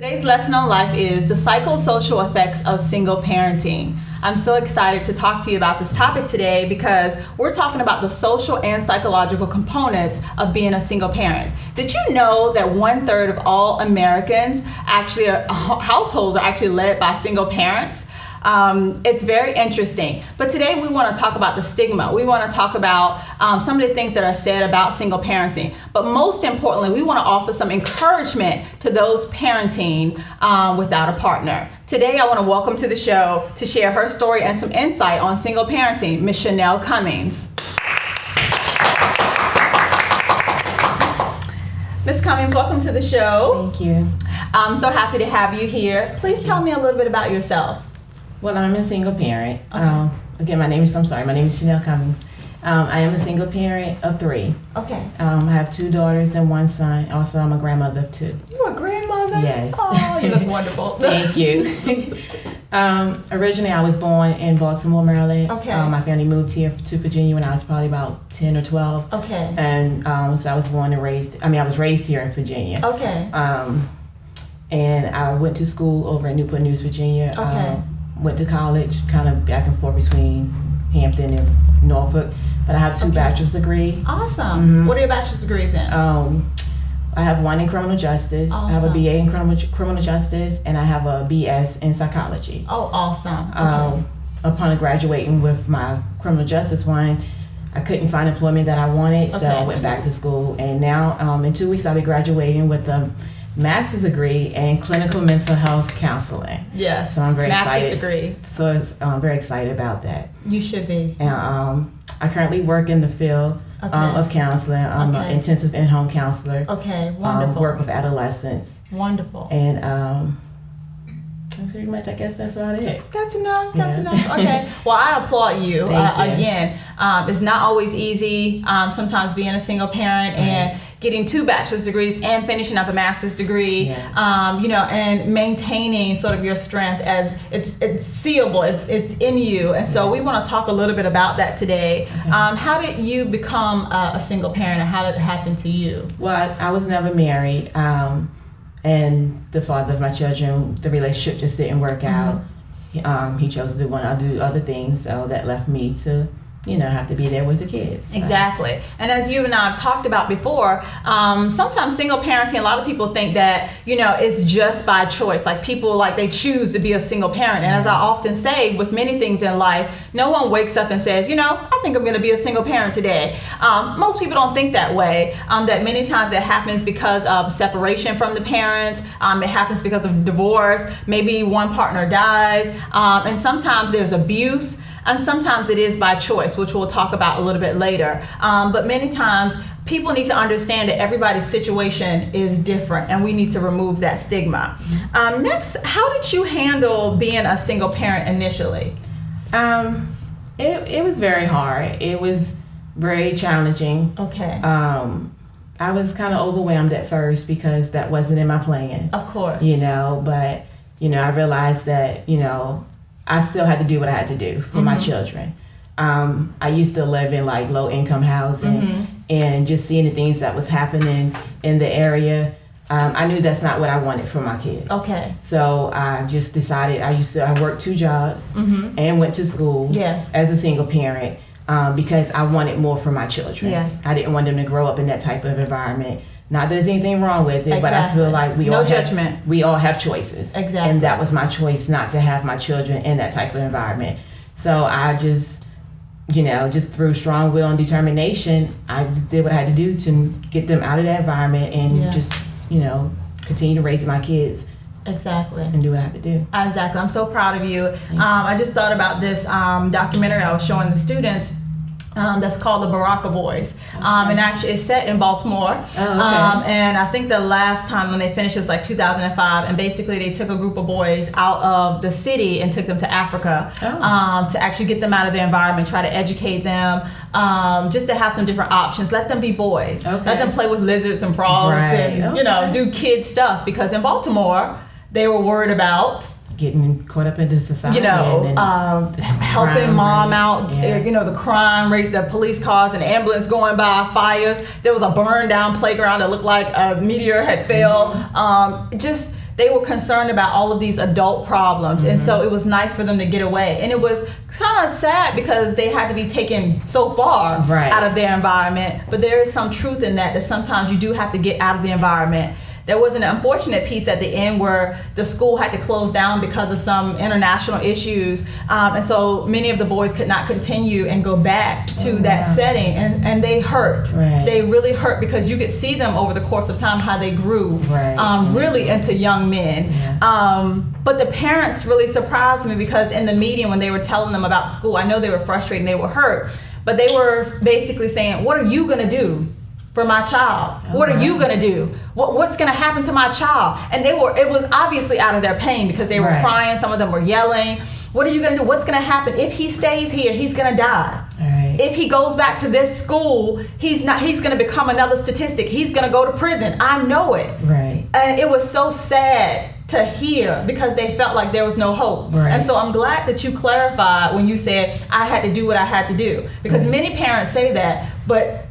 Today's lesson on life is the psychosocial effects of single parenting. I'm so excited to talk to you about this topic today because we're talking about the social and psychological components of being a single parent. Did you know that 1/3 of all Americans households are actually led by single parents? It's very interesting. But today we want to talk about the stigma. We want to talk about some of the things that are said about single parenting. But most importantly, we want to offer some encouragement to those parenting without a partner. Today I want to welcome to the show to share her story and some insight on single parenting, Ms. Chanel Cummings. Ms. Cummings, welcome to the show. Thank you. I'm so happy to have you here. Please tell me a little bit about yourself. Well, I'm a single parent. Okay. Again, my name is Chanel Cummings. I am a single parent of 3. Okay. I have 2 daughters and 1 son. Also, I'm a grandmother of 2. You're a grandmother? Yes. Oh, you look wonderful. Thank you. Originally, I was born in Baltimore, Maryland. Okay. My family moved here to Virginia when I was probably about 10 or 12. Okay. And so I was born and raised, I was raised here in Virginia. Okay. And I went to school over in Newport News, Virginia. Okay. Went to college, kind of back and forth between Hampton and Norfolk. But I have 2 bachelor's degrees. Awesome. Mm-hmm. What are your bachelor's degrees in? I have 1 in criminal justice. Awesome. I have a BA in criminal justice, and I have a BS in psychology. Oh, awesome. Okay. Upon graduating with my criminal justice one, I couldn't find employment that I wanted, so I went back to school. And now, in 2 weeks, I'll be graduating with a master's degree in clinical mental health counseling. Yes. So I'm very master's excited. degree. So I'm very excited about that. You should be. And I currently work in the field of counseling. I'm an intensive in-home counselor. Okay, wonderful. Work with adolescents. Wonderful. And pretty much, I guess that's about it. That's enough. That's enough. Okay. Well, I applaud you. Thank you. Again, it's not always easy. Sometimes being a single parent and getting 2 bachelor's degrees and finishing up a master's degree, Yes. And maintaining sort of your strength as it's seeable. It's in you. And so we want to talk a little bit about that today. Okay. How did you become a single parent, and how did it happen to you? Well, I was never married. And the father of my children, the relationship just didn't work out. He chose to do other things, so that left me to, have to be there with the kids. Exactly. And as you and I have talked about before, sometimes single parenting, a lot of people think that, it's just by choice. Like people, they choose to be a single parent. And as I often say, with many things in life, no one wakes up and says, I think I'm going to be a single parent today. Most people don't think that way. That many times it happens because of separation from the parents. It happens because of divorce. Maybe one partner dies. And sometimes there's abuse. And sometimes it is by choice, which we'll talk about a little bit later. But many times people need to understand that everybody's situation is different, and we need to remove that stigma. Next, how did you handle being a single parent initially? It was very hard. It was very challenging. Okay. I was kind of overwhelmed at first because that wasn't in my plan. Of course. But I realized that I still had to do what I had to do for my children. I used to live in low income housing, and just seeing the things that was happening in the area, I knew that's not what I wanted for my kids. Okay. So I just decided, I worked 2 jobs and went to school as a single parent because I wanted more for my children. Yes. I didn't want them to grow up in that type of environment. Not that there's anything wrong with it, but I feel like we all have choices. Exactly. And that was my choice, not to have my children in that type of environment. So I just, just through strong will and determination, I just did what I had to do to get them out of that environment and just, continue to raise my kids. Exactly. And do what I have to do. Exactly. I'm so proud of you. I just thought about this documentary I was showing the students. That's called the Baraka Boys. And actually it's set in Baltimore. And I think the last time when they finished it was 2005, and basically they took a group of boys out of the city and took them to Africa to actually get them out of their environment, try to educate them, just to have some different options. Let them be boys. Let them play with lizards and frogs and do kid stuff, because in Baltimore they were worried about getting caught up into society, helping mom out, the crime rate, the police cars, an ambulance going by, fires. There was a burned down playground that looked like a meteor had fell. they were concerned about all of these adult problems. And so it was nice for them to get away. And it was kind of sad because they had to be taken so far out of their environment. But there is some truth in that sometimes you do have to get out of the environment. There was an unfortunate piece at the end where the school had to close down because of some international issues. And so many of the boys could not continue and go back to that setting. And they hurt. They really hurt because you could see them over the course of time how they grew really into young men. But the parents really surprised me because in the meeting when they were telling them about school, I know they were frustrated and they were hurt. But they were basically saying, what are you going to do for my child? What are you going to do? What's going to happen to my child? And it was obviously out of their pain because they were crying. Some of them were yelling. What are you going to do? What's going to happen? If he stays here, he's going to die. If he goes back to this school, he's going to become another statistic. He's going to go to prison. I know it. And it was so sad to hear because they felt like there was no hope. And so I'm glad that you clarified when you said I had to do what I had to do, because many parents say that, but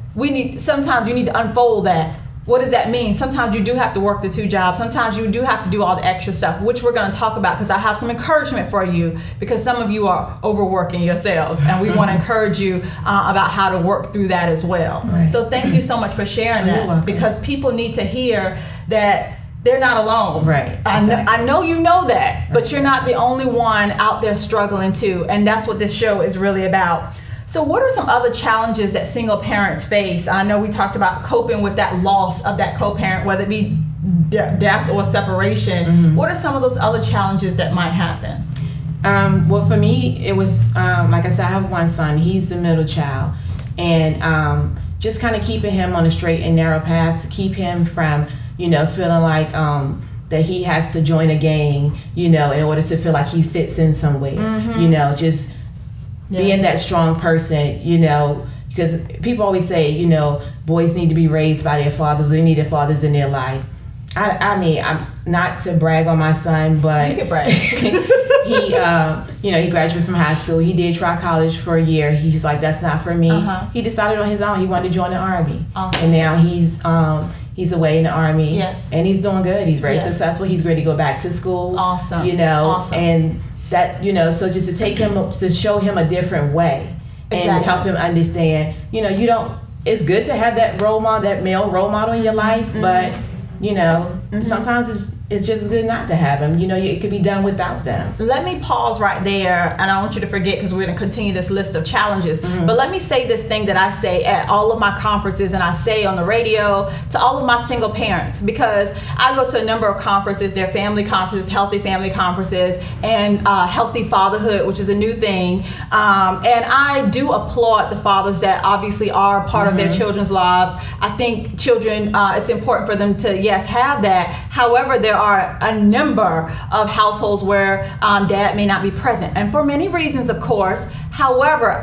sometimes you need to unfold that. What does that mean? Sometimes you do have to work the 2 jobs. Sometimes you do have to do all the extra stuff, which we're going to talk about because I have some encouragement for you because some of you are overworking yourselves and we want to encourage you about how to work through that as well. So thank you so much for sharing that because people need to hear that they're not alone. I know you know that, but you're not the only one out there struggling too. And that's what this show is really about. So what are some other challenges that single parents face? I know we talked about coping with that loss of that co-parent, whether it be death or separation. What are some of those other challenges that might happen? Well, for me, it was, like I said, I have one son. He's the middle child. And just kind of keeping him on a straight and narrow path to keep him from, feeling like that he has to join a gang, in order to feel like he fits in some way. Just being that strong person, because people always say, boys need to be raised by their fathers. They need their fathers in their life. I mean, I'm not to brag on my son, but you can brag. he graduated from high school. He did try college for a year. He's like, that's not for me. He decided on his own. He wanted to join the Army. And now he's away in the Army. And he's doing good. He's very successful. He's ready to go back to school. And that, so just to take him, to show him a different way and help him understand, it's good to have that role model, that male role model in your life, but, sometimes it's just good not to have them. It could be done without them. Let me pause right there, and I want you to forget because we're going to continue this list of challenges. But let me say this thing that I say at all of my conferences, and I say on the radio to all of my single parents, because I go to a number of conferences. They're family conferences, healthy family conferences, and healthy fatherhood, which is a new thing. And I do applaud the fathers that obviously are part of their children's lives. I think children, it's important for them to, yes, have that. However, there are a number of households where dad may not be present, and for many reasons, of course. However,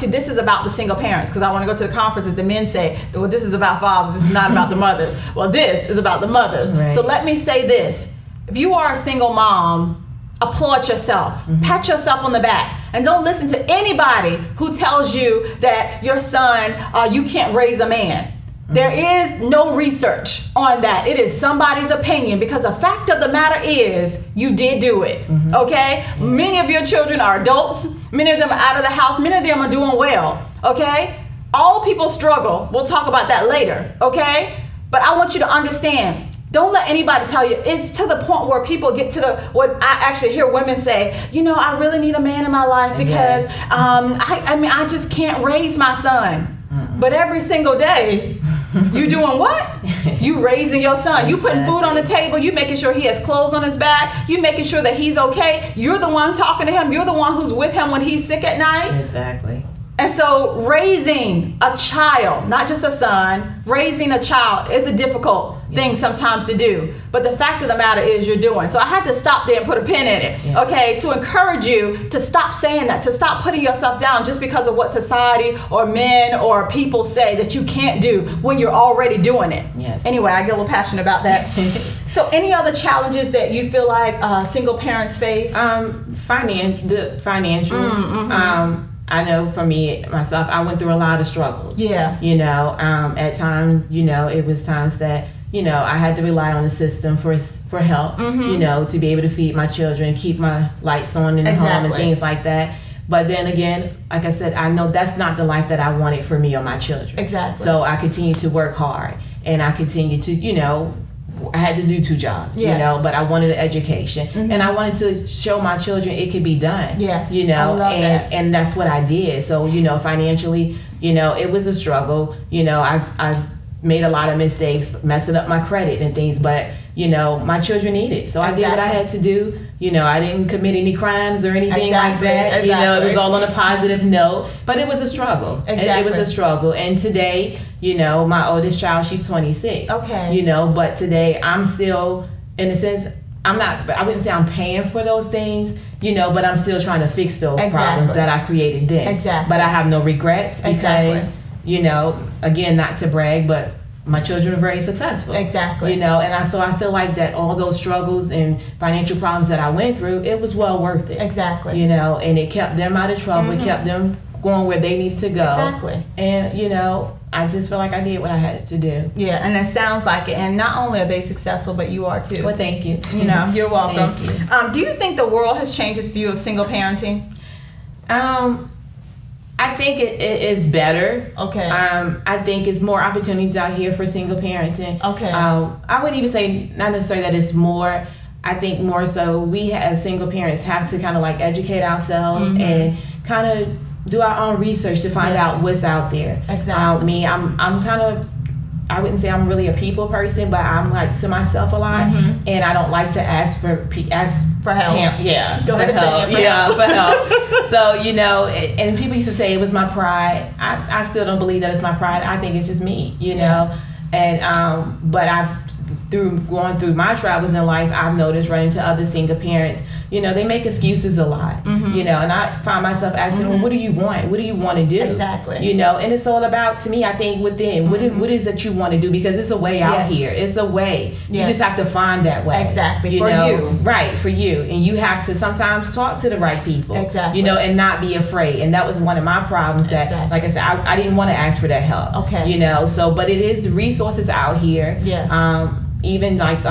this is about the single parents, because I want to go to the conferences. The men say, well, this is about fathers, this is not about the mothers. Well, this is about the mothers. So let me say this. If you are a single mom, applaud yourself, pat yourself on the back, and don't listen to anybody who tells you that your son, you can't raise a man. There is no research on that. It is somebody's opinion, because the fact of the matter is you did do it, okay? Many of your children are adults. Many of them are out of the house. Many of them are doing well, okay? All people struggle. We'll talk about that later, okay? But I want you to understand, don't let anybody tell you. It's to the point where people get to what I actually hear women say, I really need a man in my life because I just can't raise my son. But every single day, you doing what? You raising your son. You putting food on the table. You making sure he has clothes on his back. You making sure that he's okay. You're the one talking to him. You're the one who's with him when he's sick at night. Exactly. And so raising a child, not just a son, raising a child is a difficult thing sometimes to do. But the fact of the matter is you're doing. So I had to stop there and put a pin in it, okay, to encourage you to stop saying that, to stop putting yourself down just because of what society or men or people say that you can't do when you're already doing it. Anyway, I get a little passionate about that. So any other challenges that you feel like single parents face? Financial. I know for me, myself, I went through a lot of struggles. At times, it was times that, I had to rely on the system for help, to be able to feed my children, keep my lights on in the home and things like that. But then again, like I said, I know that's not the life that I wanted for me or my children. Exactly. So I continued to work hard, and I continued to, I had to do 2 jobs, but I wanted an education, and I wanted to show my children it could be done. Yes. I love that. And that's what I did. So, financially, it was a struggle. I made a lot of mistakes, messing up my credit and things, but my children need it. So I did what I had to do. I didn't commit any crimes or anything like that. It was all on a positive note, but it was a struggle. It was a struggle. And today, my oldest child, she's 26. Okay. But today I'm still, in a sense, I wouldn't say I'm paying for those things, but I'm still trying to fix those problems that I created then. Exactly. But I have no regrets because, again, not to brag, but my children are very successful. Exactly. So I feel like that all those struggles and financial problems that I went through, it was well worth it. Exactly. And it kept them out of trouble. It kept them going where they needed to go. Exactly. And, I just feel like I did what I had to do. Yeah, and it sounds like it. And not only are they successful, but you are too. Well, thank you. You're welcome. Thank you. Do you think the world has changed its view of single parenting? I think it is better. Okay. I think it's more opportunities out here for single parenting. Okay. I wouldn't even say not necessarily that it's more. I think more so we as single parents have to kind of like educate ourselves and kind of do our own research to find out what's out there. Exactly. I'm kind of, I wouldn't say I'm really a people person, but I'm like to myself a lot, and I don't like to ask for help. Yeah, Go ahead and say it, for help. So and people used to say it was my pride. I still don't believe that it's my pride. I think it's just me, and but going through my travels in life, I've noticed running into other single parents, they make excuses a lot, and I find myself asking, well, what do you want? What do you want to do? Exactly. And it's all about, to me, I think within, what is it you want to do? Because it's a way out here. It's a way. You just have to find that way. Exactly. For you. Right, for you. And you have to sometimes talk to the right people. Exactly. And not be afraid. And that was one of my problems that, like I said, I didn't want to ask for that help. Okay. But it is resources out here. Yes. Even like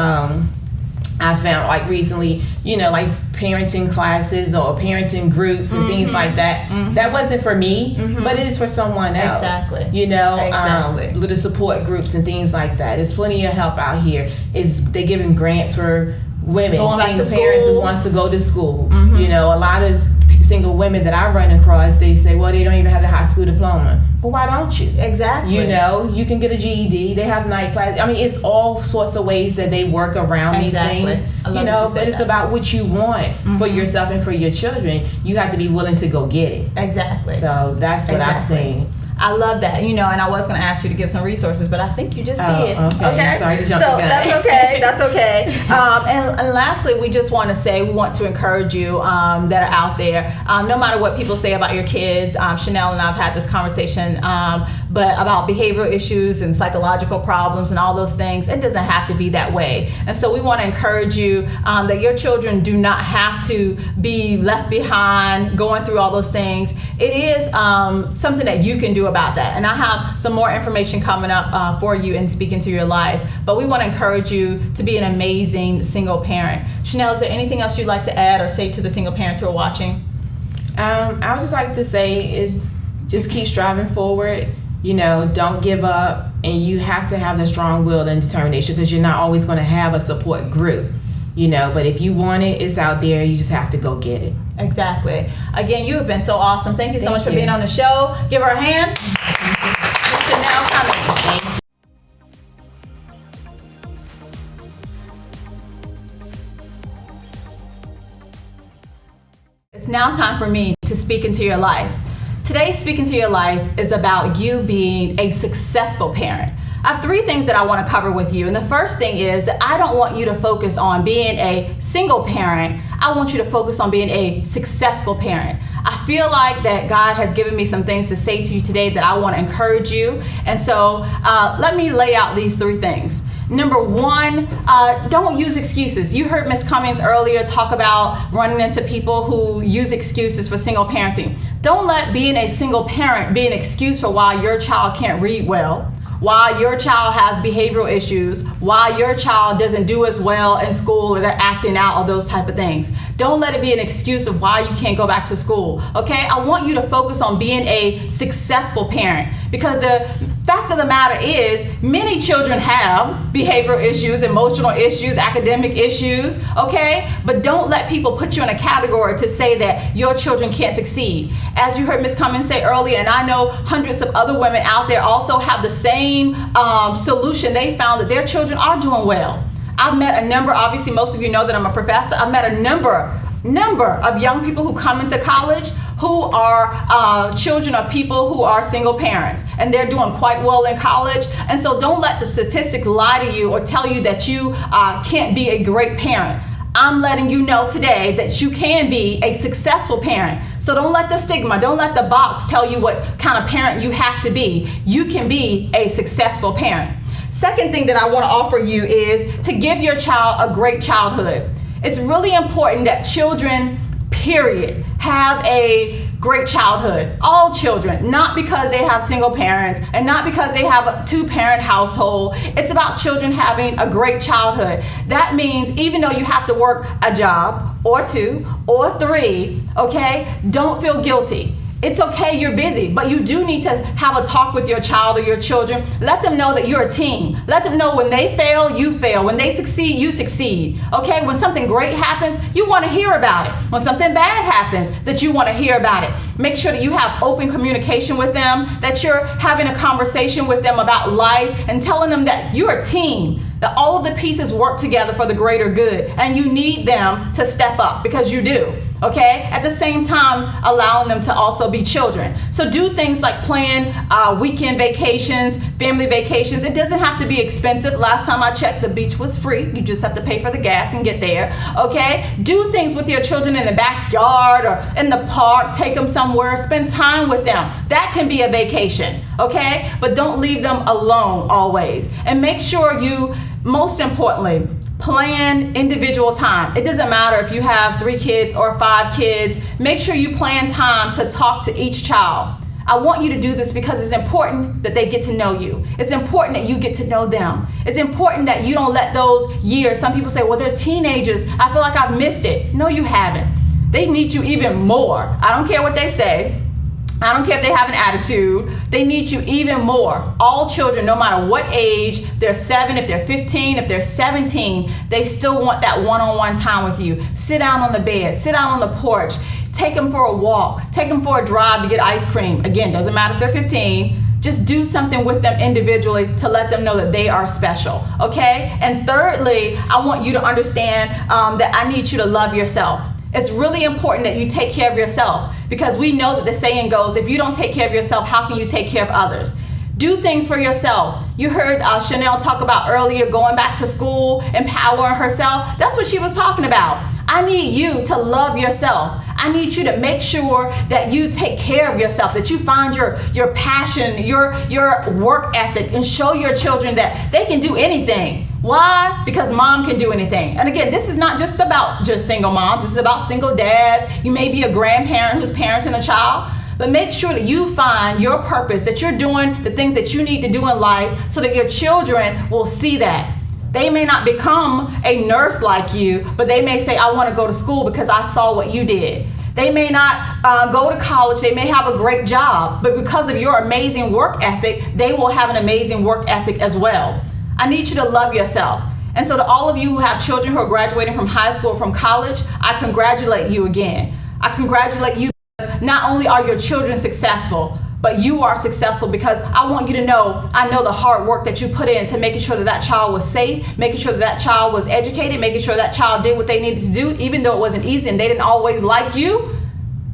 I found like recently, like parenting classes or parenting groups and things like that. That wasn't for me, but it is for someone else. Exactly. Little support groups and things like that. There's plenty of help out here. They're giving grants for women, single parents who wants to go to school. A lot of single women that I run across, they say, well, they don't even have a high school diploma. Well, why don't you? Exactly. You can get a GED. They have night class. I mean, it's all sorts of ways that they work around these things. But it's about what you want for yourself and for your children. You have to be willing to go get it. Exactly. So that's what I've seen. I love that, and I was going to ask you to give some resources, but I think you just did. Okay. Sorry to jump the gun. That's okay. And lastly, we just want to say, we want to encourage you that are out there, no matter what people say about your kids. Chanel and I have had this conversation, but about behavioral issues and psychological problems and all those things, it doesn't have to be that way. And so we want to encourage you that your children do not have to be left behind going through all those things. It is something that you can do about that, and I have some more information coming up for you in Speaking to Your Life, but we want to encourage you to be an amazing single parent. Chanel, is there anything else you'd like to add or say to the single parents who are watching? I would just like to say is just keep striving forward, don't give up, and you have to have the strong will and determination, because you're not always going to have a support group. But if you want it, it's out there. You just have to go get it. Exactly. Again, you have been so awesome. Thank you so much for being on the show. Give her a hand. Chanel Cummings. It's now time for me to speak into your life. Today, Speaking to Your Life is about you being a successful parent. I have 3 things that I want to cover with you. And the first thing is that I don't want you to focus on being a single parent. I want you to focus on being a successful parent. I feel like that God has given me some things to say to you today that I want to encourage you. And so let me lay out these 3 things. Number 1, don't use excuses. You heard Ms. Cummings earlier talk about running into people who use excuses for single parenting. Don't let being a single parent be an excuse for why your child can't read well, why your child has behavioral issues, why your child doesn't do as well in school, or they're acting out, or those type of things. Don't let it be an excuse of why you can't go back to school, okay? I want you to focus on being a successful parent, because the fact of the matter is many children have behavioral issues, emotional issues, academic issues, okay? But don't let people put you in a category to say that your children can't succeed. As you heard Ms. Cummins say earlier, and I know hundreds of other women out there also have the same solution. They found that their children are doing well. I've met a number, obviously most of you know that I'm a professor, I've met a number of young people who come into college who are children of people who are single parents, and they're doing quite well in college. And so don't let the statistics lie to you or tell you that you can't be a great parent. I'm letting you know today that you can be a successful parent. So don't let the stigma, don't let the box tell you what kind of parent you have to be. You can be a successful parent. Second thing that I want to offer you is to give your child a great childhood. It's really important that children, period, have a great childhood. All children, not because they have single parents and not because they have a two-parent household. It's about children having a great childhood. That means even though you have to work a job or two or three, okay, don't feel guilty. It's okay, you're busy, but you do need to have a talk with your child or your children. Let them know that you're a team. Let them know when they fail, you fail. When they succeed, you succeed. Okay, when something great happens, you want to hear about it. When something bad happens, that you want to hear about it. Make sure that you have open communication with them, that you're having a conversation with them about life and telling them that you're a team, that all of the pieces work together for the greater good, and you need them to step up because you do. Okay, at the same time allowing them to also be children. So do things like plan weekend vacations, family vacations. It doesn't have to be expensive. Last time I checked, the beach was free. You just have to pay for the gas and get there. Okay, do things with your children in the backyard or in the park. Take them somewhere, spend time with them. That can be a vacation. Okay, but don't leave them alone always. And make sure you, most importantly, plan individual time. It doesn't matter if you have 3 kids or 5 kids. Make sure you plan time to talk to each child. I want you to do this because it's important that they get to know you. It's important that you get to know them. It's important that you don't let those years, some people say, well, they're teenagers, I feel like I've missed it. No, you haven't. They need you even more. I don't care what they say. I don't care if they have an attitude. They need you even more. All children, no matter what age, if they're 7, if they're 15, if they're 17, they still want that one-on-one time with you. Sit down on the bed, sit down on the porch, take them for a walk, take them for a drive to get ice cream. Again, doesn't matter if they're 15. Just do something with them individually to let them know that they are special, okay? And thirdly, I want you to understand that I need you to love yourself. It's really important that you take care of yourself, because we know that the saying goes, if you don't take care of yourself, how can you take care of others? Do things for yourself. You heard Chanel talk about earlier going back to school, empowering herself. That's what she was talking about. I need you to love yourself. I need you to make sure that you take care of yourself, that you find your passion, your work ethic, and show your children that they can do anything. Why? Because mom can do anything. And again, this is not just about just single moms. This is about single dads. You may be a grandparent who's parenting a child. But make sure that you find your purpose, that you're doing the things that you need to do in life so that your children will see that. They may not become a nurse like you, but they may say, I want to go to school because I saw what you did. They may not go to college, they may have a great job, but because of your amazing work ethic, they will have an amazing work ethic as well. I need you to love yourself. And so to all of you who have children who are graduating from high school or from college, I congratulate you again. I congratulate you because not only are your children successful, but you are successful, because I want you to know, I know the hard work that you put into making sure that that child was safe, making sure that that child was educated, making sure that child did what they needed to do, even though it wasn't easy and they didn't always like you.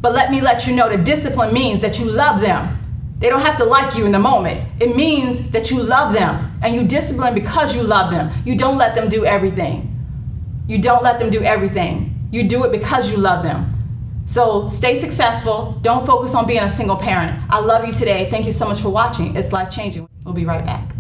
But let me let you know that discipline means that you love them. They don't have to like you in the moment. It means that you love them, and you discipline because you love them. You don't let them do everything. You don't let them do everything. You do it because you love them. So stay successful. Don't focus on being a single parent. I love you today. Thank you so much for watching. It's life-changing. We'll be right back.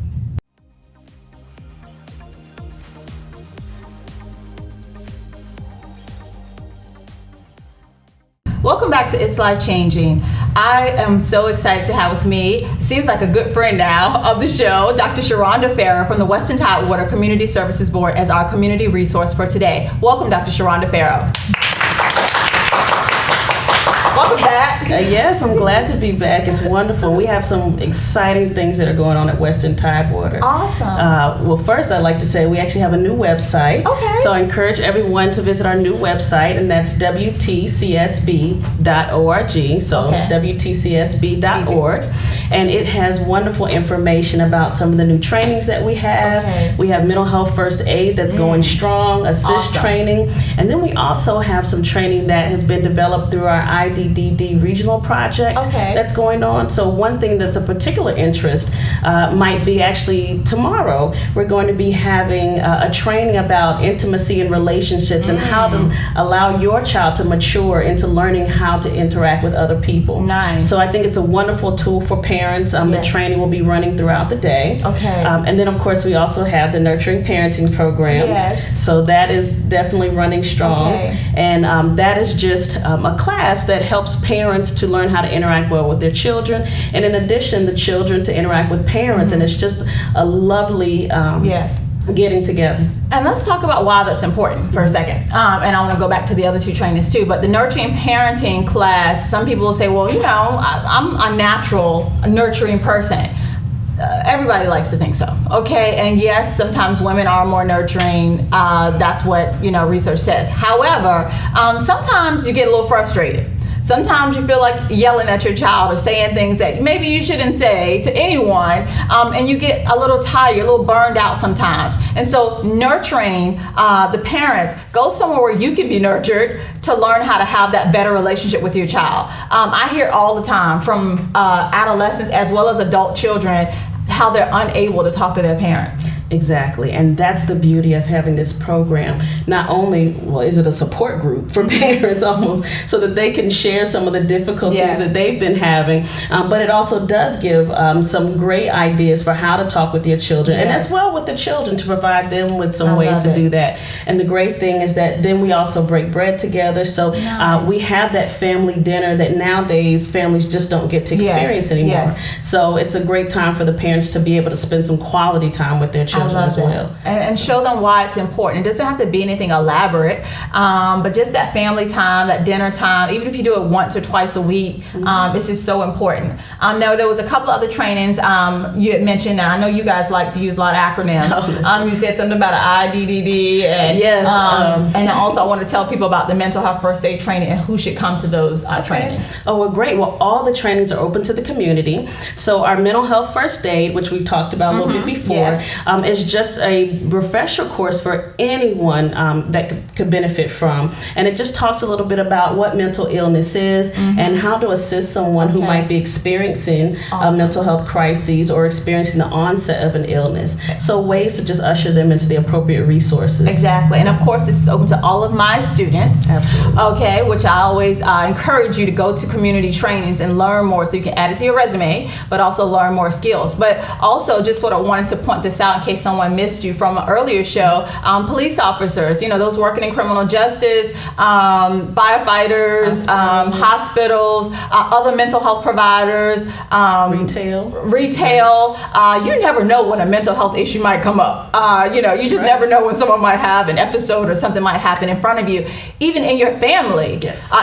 Welcome back to It's Life Changing. I am so excited to have with me, seems like a good friend now of the show, Dr. Sharonda Farrow from the Western Tidewater Community Services Board as our community resource for today. Welcome, Dr. Sharonda Farrow. Welcome back. Yes, I'm glad to be back. It's wonderful. We have some exciting things that are going on at Western Tidewater. Awesome. Well, first I'd like to say we actually have a new website. Okay. So I encourage everyone to visit our new website, and that's WTCSB.org. So Okay. WTCSB.org. And it has wonderful information about some of the new trainings that we have. Okay. We have mental health first aid that's going strong, assist Awesome. training. And then we also have some training that has been developed through our IDDD regional project Okay. that's going on. So one thing that's a particular interest might be actually tomorrow, we're going to be having a training about intimacy and relationships and how to allow your child to mature into learning how to interact with other people. Nice. So I think it's a wonderful tool for parents. The Yes. training will be running throughout the day. Okay. And then of course we also have the Nurturing Parenting program. Yes. So that is definitely running strong. Okay. And that is just a class that helps parents to learn how to interact well with their children. And in addition, the children to interact with parents. And it's just a lovely Yes. getting together. And let's talk about why that's important for a second. And I want to go back to the other two trainings too. But the nurturing parenting class, some people will say, well, you know, I'm a natural nurturing person. Everybody likes to think so. Okay. And yes, sometimes women are more nurturing. That's what, you know, research says. However, sometimes you get a little frustrated. Sometimes you feel like yelling at your child or saying things that maybe you shouldn't say to anyone, and you get a little tired, a little burned out sometimes. And so nurturing the parents, go somewhere where you can be nurtured to learn how to have that better relationship with your child. I hear all the time from adolescents as well as adult children how they're unable to talk to their parents. Exactly, and that's the beauty of having this program. Not only, well, is it a support group for parents almost, so that they can share some of the difficulties Yes. that they've been having, but it also does give some great ideas for how to talk with your children, and Yes. as well with the children to provide them with some I ways love to it. do that. And the great thing is that then we also break bread together, so Nice. we have that family dinner that nowadays families just don't get to Yes. experience anymore. Yes. So it's a great time for the parents to be able to spend some quality time with their I children love as that. well. And show them why it's important. It doesn't have to be anything elaborate, but just that family time, that dinner time, even if you do it once or twice a week, it's just so important. Now, there was a couple other trainings you had mentioned. Now, I know you guys like to use a lot of acronyms. You said something about an IDDD. And, Yes, and also I want to tell people about the mental health first aid training and who should come to those trainings. Oh, well, great. Well, all the trainings are open to the community. So our mental health first aid, which we've talked about a little bit before, Yes. is just a refresher course for anyone that could benefit from. And it just talks a little bit about what mental illness is and how to assist someone who Okay. might be experiencing Awesome. mental health crises or experiencing the onset of an illness. So ways to just usher them into the appropriate resources. Exactly. And of course, this is open to all of my students. Absolutely. Okay, which I always encourage you to go to community trainings and learn more so you can add it to your resume, but also learn more skills. But also, just sort of wanted to point this out in case someone missed you from an earlier show, police officers, you know, those working in criminal justice, firefighters, hospitals, other mental health providers, retail. You never know when a mental health issue might come up. You know, you just never know when someone might have an episode or something might happen in front of you, even in your family,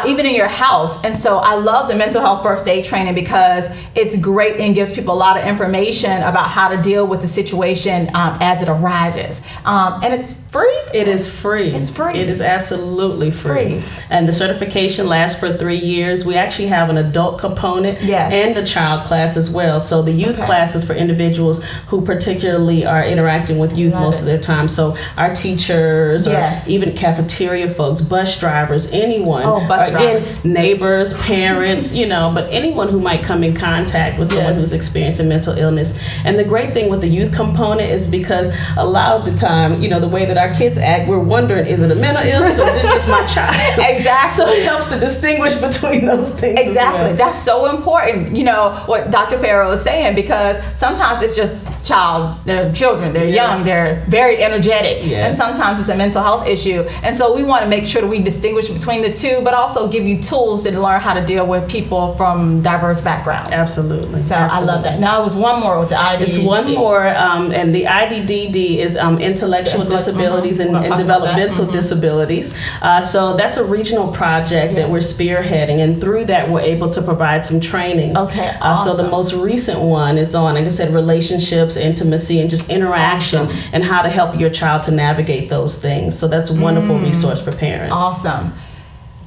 even in your house. And so I love the mental health first aid training because it's great and gives people a lot of information about how to deal with the situation as it arises. And it's free? It is free. It's free. It is absolutely free. Free. And the certification lasts for 3 years. We actually have an adult component and a child class as well. So the youth class is for individuals who particularly are interacting with youth most of their time. So our teachers, or even cafeteria folks, bus drivers, anyone. Bus drivers. Again, neighbors, parents, you know, but anyone who might come in contact with someone who's experiencing mental illness. And the great thing with the youth component is because a lot of the time, you know, the way that our kids act, we're wondering, is it a mental illness or is this just my child? Exactly. So it helps to distinguish between those things. Exactly. That's so important. You know, what Dr. Farrow is saying, because sometimes it's just they're children, they're young, they're very energetic, and sometimes it's a mental health issue. And so we want to make sure that we distinguish between the two, but also give you tools to learn how to deal with people from diverse backgrounds. Absolutely. So I love that. Now it was one more with the IDD. It's one more, and the IDDD is intellectual disabilities and developmental disabilities. So that's a regional project that we're spearheading, and through that we're able to provide some trainings. Okay, awesome. So the most recent one is on, like I said, relationships, intimacy, and just interaction, and how to help your child to navigate those things. So that's a wonderful resource for parents. Awesome.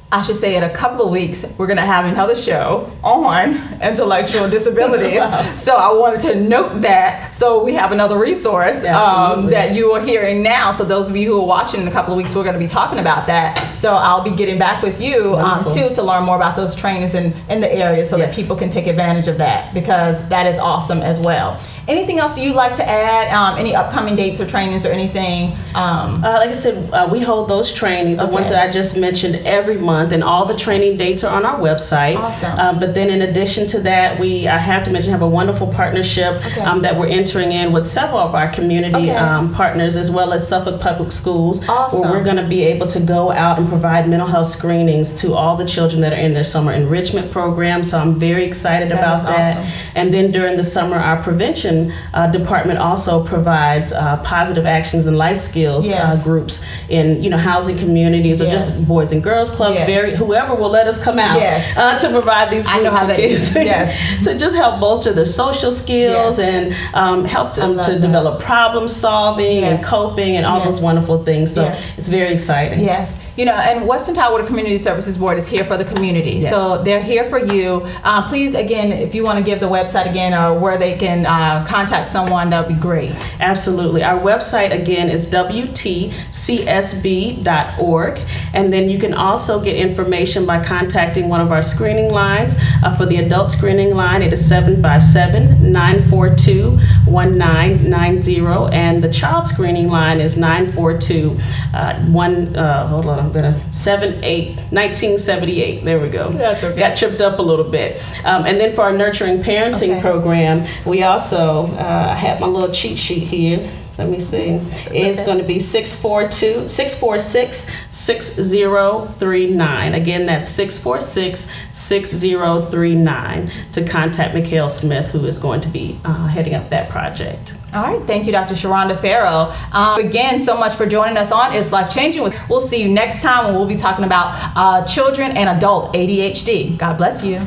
I should say in a couple of weeks, we're going to have another show on intellectual disabilities. So I wanted to note that, so we have another resource that you are hearing now. So those of you who are watching in a couple of weeks, we're going to be talking about that. So I'll be getting back with you too, to learn more about those trainings in the area, so that people can take advantage of that, because that is awesome as well. Anything else you'd like to add? Any upcoming dates or trainings or anything? Like I said, we hold those trainings, the ones that I just mentioned, every month, and all the training dates are on our website. Awesome. But then in addition to that, I have to mention, have a wonderful partnership that we're entering in with several of our community partners, as well as Suffolk Public Schools, where we're going to be able to go out and provide mental health screenings to all the children that are in their summer enrichment program. So I'm very excited about that. Awesome. And then during the summer, our prevention department also provides positive actions and life skills groups in housing communities, or just boys and girls clubs. Whoever will let us come out to provide these groups for kids to just help bolster their social skills and help them to develop problem solving and coping and all those wonderful things. So it's very exciting. Yes. And Western Tidewater Community Services Board is here for the community. So they're here for you. Please, again, if you want to give the website again, or where they can contact someone, that would be great. Absolutely. Our website, again, is wtcsb.org. And then you can also get information by contacting one of our screening lines. For the adult screening line, it is 757-942-1990. And the child screening line is 1978. There we go. That's okay. Got tripped up a little bit. And then for our nurturing parenting program, we also I have my little cheat sheet here. Let me see. It's going to be 646-6039. Again, that's 646-6039 to contact Mikhail Smith, who is going to be heading up that project. All right. Thank you, Dr. Sharonda Farrow. Again, so much for joining us on It's Life Changing. We'll see you next time when we'll be talking about children and adult ADHD. God bless you.